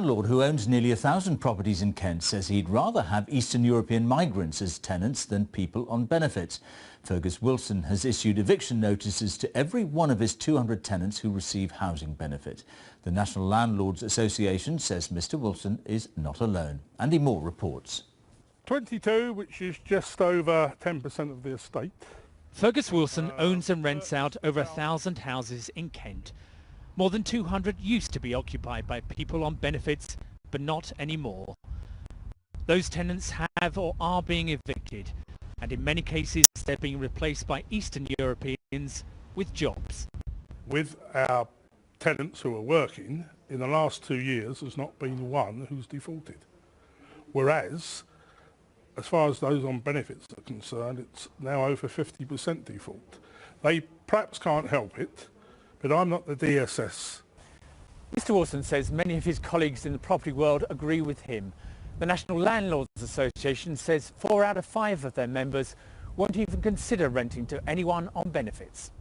landlord who owns nearly 1,000 properties in Kent says he'd rather have Eastern European migrants as tenants than people on benefits. Fergus Wilson has issued eviction notices to every one of his 200 tenants who receive housing benefit. The National Landlords Association says Mr Wilson is not alone. Andy Moore reports. 22, which is just over 10% of the estate. Fergus Wilson owns and rents out over 1,000 houses in Kent. More than 200 used to be occupied by people on benefits, but not anymore. Those tenants have or are being evicted, and in many cases they're being replaced by Eastern Europeans with jobs. With our tenants who are working, in the last 2 years there's not been one who's defaulted. Whereas, as far as those on benefits are concerned, it's now over 50% default. They perhaps can't help it, but I'm not the DSS. Mr Wilson says many of his colleagues in the property world agree with him. The National Landlords Association says 4 out of 5 of their members won't even consider renting to anyone on benefits.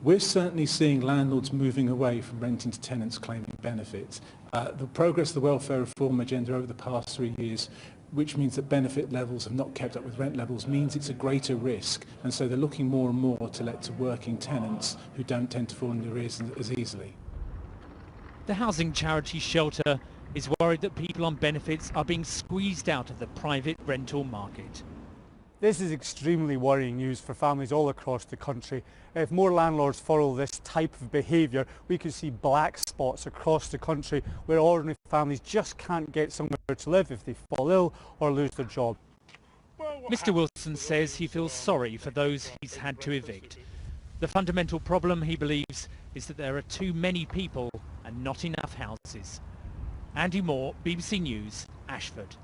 We're certainly seeing landlords moving away from renting to tenants claiming benefits. The progress of the welfare reform agenda over the past 3 years, which means that benefit levels have not kept up with rent levels, means it's a greater risk, and so they're looking more and more to let to working tenants who don't tend to fall into arrears as easily. The housing charity Shelter is worried that people on benefits are being squeezed out of the private rental market. This is extremely worrying news for families all across the country. If more landlords follow this type of behaviour, we could see black spots across the country where ordinary families just can't get somewhere to live if they fall ill or lose their job. Mr Wilson says he feels sorry for those he's had to evict. The fundamental problem, he believes, is that there are too many people and not enough houses. Andy Moore, BBC News, Ashford.